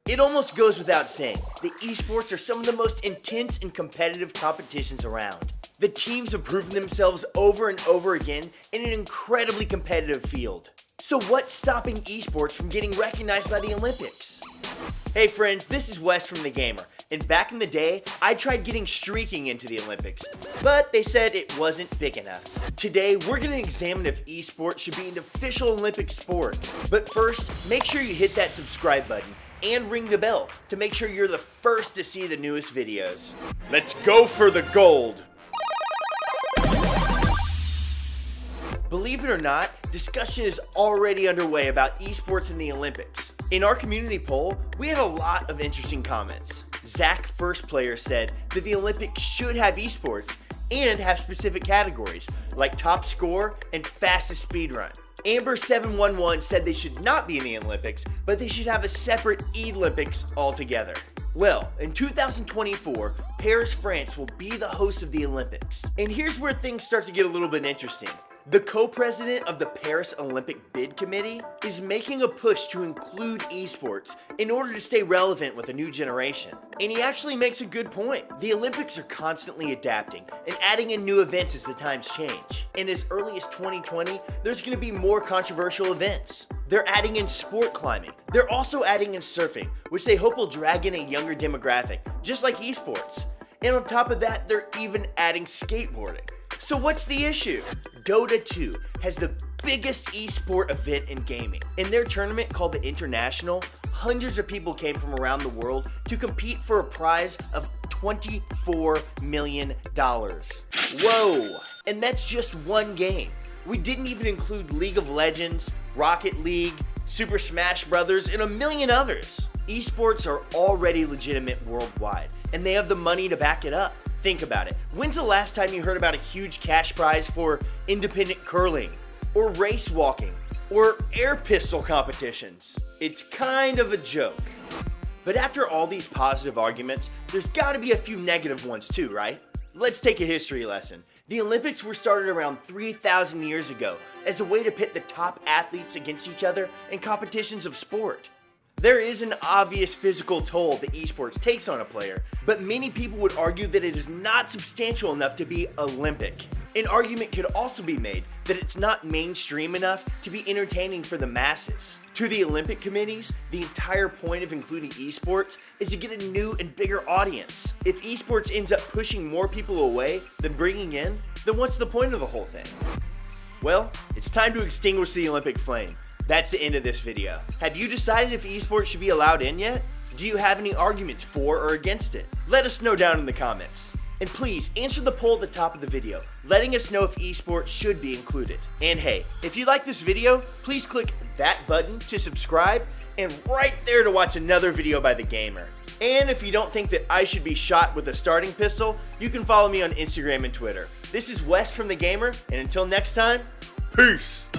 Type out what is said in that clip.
It almost goes without saying that esports are some of the most intense and competitive competitions around. The teams have proven themselves over and over again in an incredibly competitive field. So what's stopping esports from getting recognized by the Olympics? Hey friends, this is Wes from The Gamer, and back in the day, I tried getting streaking into the Olympics, but they said it wasn't big enough. Today, we're going to examine if esports should be an official Olympic sport. But first, make sure you hit that subscribe button and ring the bell to make sure you're the first to see the newest videos. Let's go for the gold! Believe it or not, discussion is already underway about esports in the Olympics. In our community poll, we had a lot of interesting comments. Zach First Player said that the Olympics should have esports and have specific categories like top score and fastest speedrun. Amber711 said they should not be in the Olympics, but they should have a separate E-Olympics altogether. Well, in 2024, Paris, France will be the host of the Olympics. And here's where things start to get a little bit interesting. The co-president of the Paris Olympic Bid Committee is making a push to include esports in order to stay relevant with a new generation. And he actually makes a good point. The Olympics are constantly adapting and adding in new events as the times change. And as early as 2020, there's going to be more controversial events. They're adding in sport climbing. They're also adding in surfing, which they hope will drag in a younger demographic, just like esports. And on top of that, they're even adding skateboarding. So what's the issue? Dota 2 has the biggest esport event in gaming. In their tournament called the International, hundreds of people came from around the world to compete for a prize of $24 million. Whoa! And that's just one game. We didn't even include League of Legends, Rocket League, Super Smash Bros., and a million others. Esports are already legitimate worldwide, and they have the money to back it up. Think about it. When's the last time you heard about a huge cash prize for independent curling, or race walking, or air pistol competitions? It's kind of a joke. But after all these positive arguments, there's gotta be a few negative ones too, right? Let's take a history lesson. The Olympics were started around 3,000 years ago as a way to pit the top athletes against each other in competitions of sport. There is an obvious physical toll that esports takes on a player, but many people would argue that it is not substantial enough to be Olympic. An argument could also be made that it's not mainstream enough to be entertaining for the masses. To the Olympic committees, the entire point of including esports is to get a new and bigger audience. If esports ends up pushing more people away than bringing in, then what's the point of the whole thing? Well, it's time to extinguish the Olympic flame. That's the end of this video. Have you decided if esports should be allowed in yet? Do you have any arguments for or against it? Let us know down in the comments. And please answer the poll at the top of the video, letting us know if esports should be included. And hey, if you like this video, please click that button to subscribe and right there to watch another video by The Gamer. And if you don't think that I should be shot with a starting pistol, you can follow me on Instagram and Twitter. This is Wes from The Gamer, and until next time, peace!